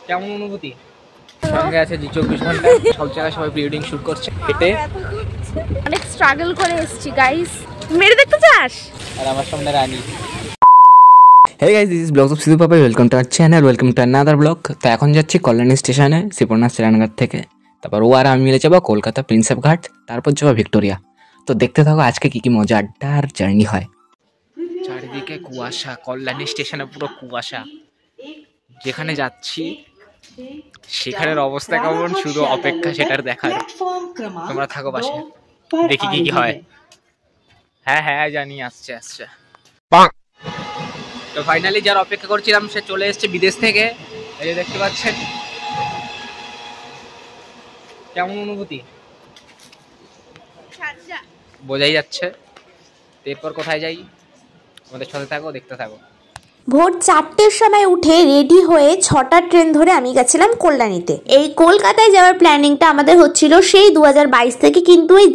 কেমন অনুভূতি? সঙ্গে আছে 24 ঘন্টা, সব জায়গায় সবাই প্রি ওয়েডিং শুট করছে। হেঁটে অনেক স্ট্রাগল করে এসেছি গাইস। মেরে দেখতে চাস? আর আমার সামনে রানী। Hey guys, this is Vlogs of Sidhu Papai. Welcome to our channel. Welcome to another vlog. তো এখন যাচ্ছি কল্যাণী স্টেশনে, শ্রীপূর্ণা স্টেশনঘাট থেকে। তারপর ও আর আমি মিলে যাবো কলকাতা প্রিন্সেপ ঘাট, তারপর যাবো ভিক্টোরিয়া। তো দেখতে থাকো আজকে কি কি মজা আড্ডার জার্নি হয়। চারিদিকে কুয়াশা, কল্যাণী স্টেশনে পুরো কুয়াশা। যেখানে যাচ্ছি সেখানের অবস্থা কেমন শুধু অপেক্ষা সেটার দেখার। তোমরা থাকো পাশে, দেখি কি কি হয়। হ্যাঁ হ্যাঁ জানি, আসছে আসছে। তো ফাইনালি যার অপেক্ষা করছিলাম সে চলে এসেছে বিদেশ থেকে। এই যে দেখতে পাচ্ছেন, কেমন অনুভূতি বোঝাই যাচ্ছে। এরপর কোথায় যাই আমাদের সাথে থাকো, দেখতে থাকো। ভোর 4টের সময় উঠে রেডি হয়ে 6টার ট্রেন ধরে আমি গেছিলাম কল্যাণীতে। এই কলকাতায় যাওয়ার প্ল্যানিংটা আমাদের হচ্ছিল সেই 2022 থেকে, কিন্তু এই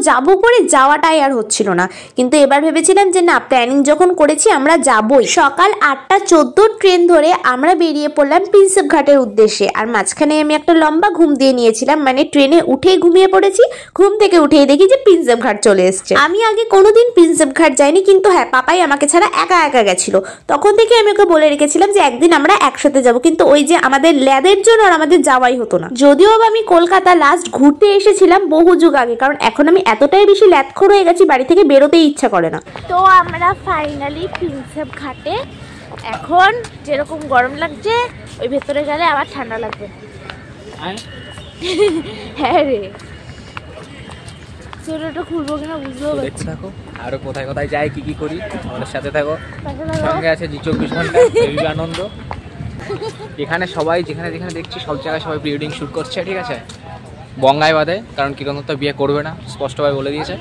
যাবো করে যাওয়াটাই আর হচ্ছিল না। কিন্তু এবার ভেবেছিলাম যে না, প্ল্যানিং যখন করেছি আমরা যাবই। সকাল 8:14 ট্রেন ধরে আমরা বেরিয়ে পড়লাম প্রিন্সেপ ঘাটের উদ্দেশ্যে। আর মাঝখানে আমি একটা লম্বা ঘুম দিয়ে নিয়েছিলাম, মানে ট্রেনে উঠেই ঘুমিয়ে পড়েছি। ঘুম থেকে উঠেই দেখি যে প্রিন্সেপ ঘাট চলে এসছে। আমি আগে কোনোদিন প্রিন্সেপ ঘাট যাইনি, কিন্তু হ্যাঁ, পাপাই আমাকে ছাড়া একা গেছিল। তখন থেকে আমি ওকে বলে রেখেছিলাম যে একদিন আমরা একসাথে যাব, কিন্তু ওই যে আমাদের ল্যাদের জন্য আর আমাদের যাওয়াই হতো না। যদিও আমি কলকাতা লাস্ট ঘুরতে এসেছিলাম বহু যুগ আগে, কারণ এখন আমি এতটাই বেশি ল্যাদখোর হয়ে গেছি, বাড়ি থেকে বেরোতেই ইচ্ছা করে না। তো আমরা ফাইনালি প্রিন্সেপ ঘাটে। এখন যেরকম গরম লাগছে, ওই ভেতরে গেলে আবার ঠান্ডা লাগবে। হ্যাঁ রে, সোয়েটারটা খুলবো কিনা বুঝতেও পারছি। দেখতে থাকো আরো কোথায় কোথায় যাই, কি কি করি, আমাদের সাথে থাকো। সঙ্গে আছে 24 ঘন্টা, হেভি আনন্দ। এখানে সবাই যেখানে দেখছি সব জায়গায় সবাই প্রি ওয়েডিং শুট করছে, ঠিক আছে, বঙ্গায় বাদে, কারণ কিরণ তো বিয়ে করবে না, স্পষ্টভাবে বলে দিয়েছে।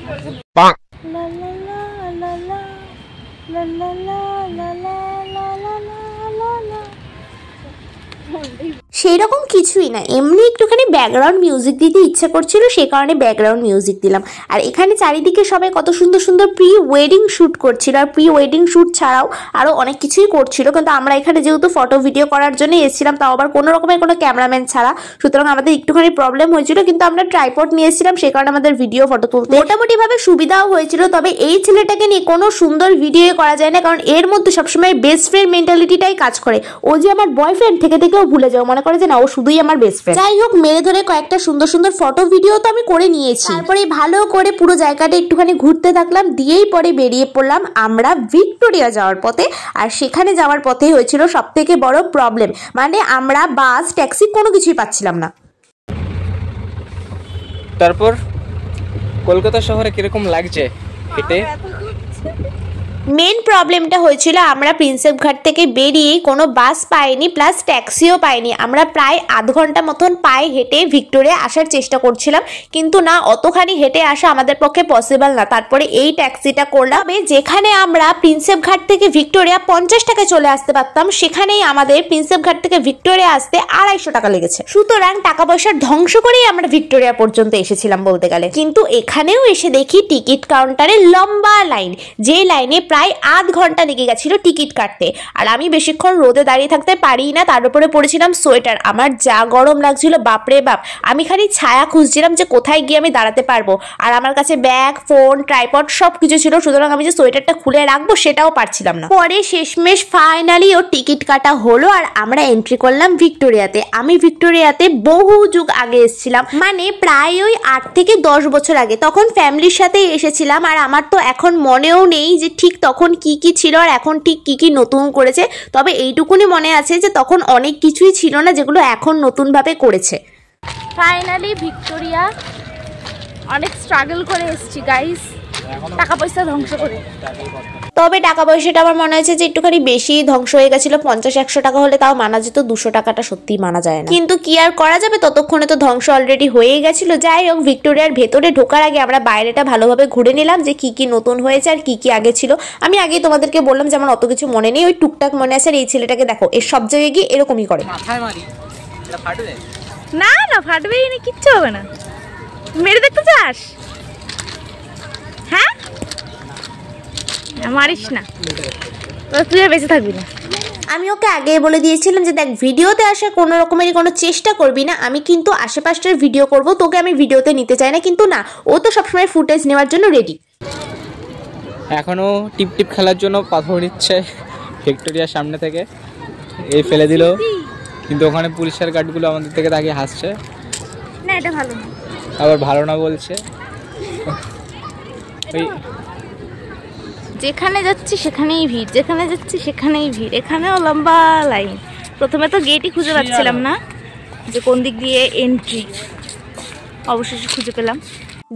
সেই রকম কিছুই না, এমনি একটুখানি ব্যাকগ্রাউন্ড মিউজিক দিতে ইচ্ছা করছিল, সেই কারণে ব্যাকগ্রাউন্ড মিউজিক দিলাম। আর এখানে চারিদিকে সবাই কত সুন্দর সুন্দর প্রি ওয়েডিং শ্যুট করছিল, আর প্রি ওয়েডিং শ্যুট ছাড়াও আরও অনেক কিছুই করছিল। কিন্তু আমরা এখানে যেহেতু ফটো ভিডিও করার জন্য এসেছিলাম, তাও আবার কোনো রকমের কোনো ক্যামেরাম্যান ছাড়া, সুতরাং আমাদের একটুখানি প্রবলেম হয়েছিল। কিন্তু আমরা ট্রাইপড নিয়ে এসেছিলাম, সেই কারণে আমাদের ভিডিও ফটো তুলতে মোটামুটিভাবে সুবিধাও হয়েছিল। তবে এই ছেলেটাকে নিয়ে কোনো সুন্দর ভিডিও করা যায় না, কারণ এর মধ্যে সবসময় বেস্ট ফ্রেন্ড মেন্টালিটিটাই কাজ করে। ও যে আমার বয়ফ্রেন্ড থেকে থেকেও ভুলে যাও, মনে করে যে না, ও শুধুই আমার বেস্ট ফ্রেন্ড। যাই হোক, মেরে ধরে কয়েকটা সুন্দর সুন্দর ফটো ভিডিও তো আমি করে নিয়েছি। তারপরে ভালো করে পুরো জায়গাটা একটুখানি ঘুরতে থাকলাম, দিয়েই পরে বেরিয়ে পড়লাম আমরা ভিক্টোরিয়া যাওয়ার পথে। আর সেখানে যাওয়ার পথে হয়েছিল সব থেকে বড় প্রবলেম, মানে আমরা বাস ট্যাক্সি কোনো কিছুই পাচ্ছিলাম না। তারপর কলকাতা শহরে কিরকম লাগছে হেঁটে? মেন প্রবলেমটা হয়েছিল আমরা প্রিন্সেপ ঘাট থেকে বেরিয়ে কোনো বাস পাইনি, প্লাস ট্যাক্সিও পাইনি। আমরা প্রায় আধ ঘন্টা মতন পায়ে হেঁটে ভিক্টোরিয়া আসার চেষ্টা করছিলাম, কিন্তু না, অতখানি হেঁটে আসা আমাদের পক্ষে পসিবল না। তারপরে এই ট্যাক্সিটা করলাম। যেখানে আমরা প্রিন্সেপ ঘাট থেকে ভিক্টোরিয়া 50 টাকায় চলে আসতে পারতাম, সেখানেই আমাদের প্রিন্সেপ ঘাট থেকে ভিক্টোরিয়া আসতে 250 টাকা লেগেছে। সুতরাং টাকা পয়সার ধ্বংস করেই আমরা ভিক্টোরিয়া পর্যন্ত এসেছিলাম বলতে গেলে। কিন্তু এখানেও এসে দেখি টিকিট কাউন্টারে লম্বা লাইন, যে লাইনে প্রায় আধ ঘন্টা লেগে গেছিল টিকিট কাটতে। আর আমি বেশিক্ষণ রোদে দাঁড়িয়ে থাকতে পারি না, তার উপরে পরেছিলাম সোয়েটার। আমার যা গরম লাগছিল বাপরে বাপ, আমি খালি ছায়া খুঁজছিলাম যে কোথায় গিয়ে আমি দাঁড়াতে পারবো। আর আমার কাছে ব্যাগ, ফোন, ট্রাইপড সব কিছু ছিল, সুতরাং আমি যে সোয়েটারটা খুলে রাখবো সেটাও পারছিলাম না। পরে শেষমেশ ফাইনালি ও টিকিট কাটা হলো, আর আমরা এন্ট্রি করলাম ভিক্টোরিয়াতে। আমি ভিক্টোরিয়াতে বহু যুগ আগে এসেছিলাম, মানে প্রায় ওই 8 থেকে 10 বছর আগে। তখন ফ্যামিলির সাথেই এসেছিলাম, আর আমার তো এখন মনেও নেই যে ঠিক তখন কি ছিল আর এখন ঠিক কি নতুন করেছে। তবে এইটুকুনি মনে আছে যে তখন অনেক কিছুই ছিল না, যেগুলো এখন নতুনভাবে করেছে। ফাইনালি ভিক্টোরিয়া অনেক স্ট্রাগল করে এসেছি গাইস, টাকা পয়সা ধ্বংস করে। তবে টাকা পয়সাটা আমার মনে হয়েছে যে একটুখানি বেশি ধ্বংস হয়ে গেছিল। 50-100 টাকা হলে তাও মানা যেত, 200 টাকাটা সত্যিই মানা যায় না। কিন্তু কি আর করা যাবে, ততক্ষণে তো ধ্বংস অলরেডি হয়েই গেছিল। যাই হোক, ভিক্টোরিয়ার ভেতরে ঢোকার আগে আমরা বাইরেটা ভালোভাবে ঘুরে নিলাম, যে কি নতুন হয়েছে আর কি আগে ছিল। আমি আগেই তোমাদেরকে বললাম যে আমার অত কিছু মনে নেই, ওই টুকটাক মনে আছে। আর এই ছেলেটাকে দেখো, এর সব জায়গায় গিয়ে এরকমই করে। না না, ফাটবেই না, কিচ্ছু হবে না। মেরে দেখতে চাস? হ্যাঁ, মারিস না, তুই আর বেঁচে থাকবি না। আমি ওকে আগেই বলে দিয়েছিলাম যে দেখ ভিডিওতে আসার কোনো রকমেরই কোনো চেষ্টা করবি না, আমি কিন্তু আশেপাশের ভিডিও করব, তোকে আমি ভিডিওতে নিতে চাই না। কিন্তু না, ও তো সবসময় ফুটেজ নেওয়ার জন্য রেডি। এখনো টিপ টিপ খেলার জন্য পাথর নিচ্ছে ভিক্টোরিয়ার সামনে থেকে, এই ফেলে দিল, কিন্তু ওখানে পুলিশের গার্ডগুলো আমাদের থেকে তাকিয়ে হাসছে। না এটা ভালো না, আবার ভালো না বলছে। ওই যেখানে যাচ্ছি সেখানেই ভিড়, যেখানে যাচ্ছি সেখানেই ভিড়, এখানেও লম্বা লাইন। প্রথমে তো গেটই খুঁজে পাচ্ছিলাম না যে কোন দিক দিয়ে এন্ট্রি, অবশেষে খুঁজে পেলাম।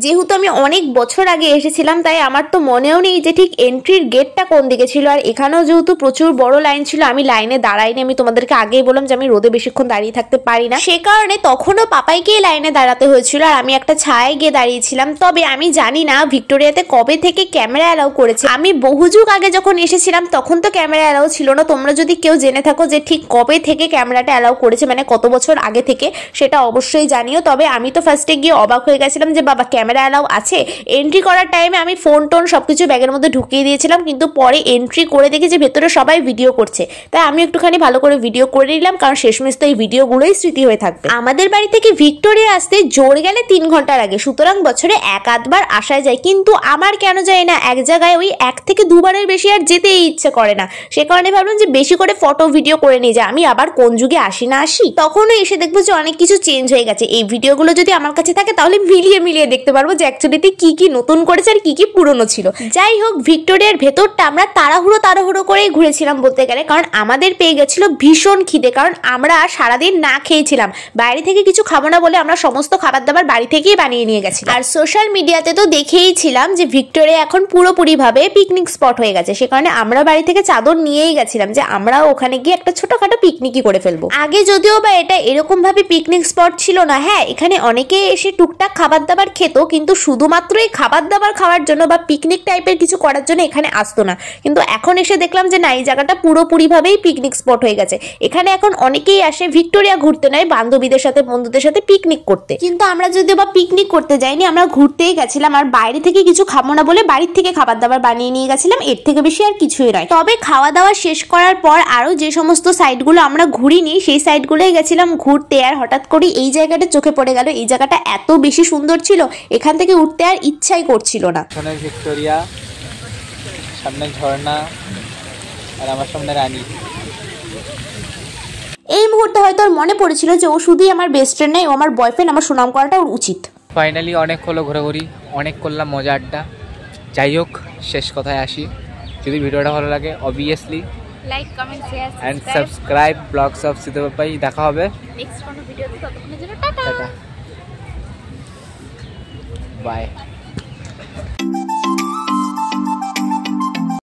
যেহেতু আমি অনেক বছর আগে এসেছিলাম তাই আমার তো মনেও নেই যে ঠিক এন্ট্রির গেটটা কোন দিকে ছিল। আর এখানেও যেহেতু প্রচুর বড় লাইন ছিল, আমি লাইনে দাঁড়াইনি। আমি তোমাদেরকে আগেই বললাম যে আমি রোদে বেশিক্ষণ দাঁড়িয়ে থাকতে পারি না, সে কারণে তখনও পাপাইকেই লাইনে দাঁড়াতে হয়েছিল আর আমি একটা ছায়ায় গিয়ে দাঁড়িয়েছিলাম। তবে আমি জানি না ভিক্টোরিয়াতে কবে থেকে ক্যামেরা অ্যালাউ করেছে। আমি বহু যুগ আগে যখন এসেছিলাম তখন তো ক্যামেরা অ্যালাউ ছিল না। তোমরা যদি কেউ জেনে থাকো যে ঠিক কবে থেকে ক্যামেরাটা অ্যালাউ করেছে, মানে কত বছর আগে থেকে, সেটা অবশ্যই জানিও। তবে আমি তো ফার্স্টে গিয়ে অবাক হয়ে গেছিলাম যে বাবা ক্যামেরা অ্যালাউ আছে। এন্ট্রি করার টাইমে আমি ফোন টোন সবকিছু ব্যাগের মধ্যে ঢুকিয়ে দিয়েছিলাম, কিন্তু পরে এন্ট্রি করে দেখি যে ভেতরে সবাই ভিডিও করছে, তাই আমি একটুখানি ভালো করে ভিডিও করে নিলাম, কারণ শেষমেশ তো এই ভিডিওগুলোই স্মৃতি হয়ে থাকবে। আমাদের বাড়ি থেকে ভিক্টোরিয়া আসতে জোর গেলে 3 ঘন্টার আগে, সুতরাং বছরে 1-8 আসা যায়। কিন্তু আমার কেন যায় না, এক জায়গায় ওই 1 থেকে 2 বারের বেশি আর যেতেই ইচ্ছে করে না। সে কারণে ভাবলাম যে বেশি করে ফটো ভিডিও করে নিয়ে যায়, আমি আবার কোন যুগে আসি না আসি। তখনও এসে দেখবো যে অনেক কিছু চেঞ্জ হয়ে গেছে। এই ভিডিওগুলো যদি আমার কাছে থাকে তাহলে মিলিয়ে মিলিয়ে দেখতে পারবো যে অ্যাকচুয়ালিতে কি কি নতুন করেছে আর কি কি পুরনো ছিল। যাই হোক, ভিক্টোরিয়ার ভেতরটা আমরা তাড়াহুড়ো করেই ঘুরেছিলাম বলতে গেলে, কারণ আমাদের পেয়ে গেছিল ভীষণ খিদে, কারণ আমরা সারাদিন না খেয়েছিলাম। বাইরে থেকে কিছু খাবো না বলে আমরা সমস্ত খাবার দাবার বাড়ি থেকেই বানিয়ে নিয়ে গেছি। আর সোশ্যাল মিডিয়াতে তো দেখেইছিলাম যে ভিক্টোরিয়া এখন পুরোপুরি ভাবে পিকনিক স্পট হয়ে গেছে, সে কারণে আমরা বাড়ি থেকে চাদর নিয়েই গেছিলাম যে আমরাও ওখানে গিয়ে একটা ছোটখাটো পিকনিকই করে ফেলবো। আগে যদিও বা এটা এরকম ভাবে পিকনিক স্পট ছিল না, হ্যাঁ এখানে অনেকেই এসে টুকটাক খাবার দাবার খেত, কিন্তু শুধুমাত্র এই খাবার দাবার খাওয়ার জন্য বা পিকনিক টাইপের কিছু করার জন্য এখানে আসতো না। কিন্তু এখন এসে দেখলাম যে না, এই জায়গাটা পুরোপুরি ভাবেই পিকনিক স্পট হয়ে গেছে। এখানে এখন অনেকেই আসে ভিক্টোরিয়া ঘুরতে নয়, বান্ধবীদের সাথে বন্ধুদের সাথে পিকনিক করতে। কিন্তু আমরা যদিও বা পিকনিক করতে যাইনি, আমরা ঘুরতেই গেছিলাম। আর বাইরে থেকে কিছু খাবো না বলে বাড়ির থেকে খাবার দাবার বানিয়ে নিয়ে গেছিলাম, এর থেকে বেশি আর কিছুই নয়। তবে খাওয়া দাওয়া শেষ করার পর আরো যে সমস্ত সাইডগুলো আমরা ঘুরিনি সেই সাইডগুলোই গেছিলাম ঘুরতে। আর হঠাৎ করে এই জায়গাটা চোখে পড়ে গেল, এই জায়গাটা এত বেশি সুন্দর ছিল, এখান থেকে উঠতে আর ইচ্ছাই করছিল না। সামনে ভিক্টোরিয়া, সামনে ঝর্ণা, আর আমার সামনে রানী। এই মুহূর্তে হয়তো ওর মনে পড়েছিল যে ও শুধুই আমার বেস্ট ফ্রেন্ড নয়, ও আমার বয়ফ্রেন্ড, আমার সুনাম করাটা ওর উচিত। ফাইনালি অনেক হলো ঘোরাঘুরি, অনেক করলাম মজা আড্ডা। যাই হোক, শেষ কথায় আসি, যদি ভিডিওটা ভালো লাগে obviously like, comment, share and subscribe blogs of Sidhu Papai. দেখা হবে নেক্সট কোনো ভিডিওতে, ততক্ষণের জন্য টাটা, বাই।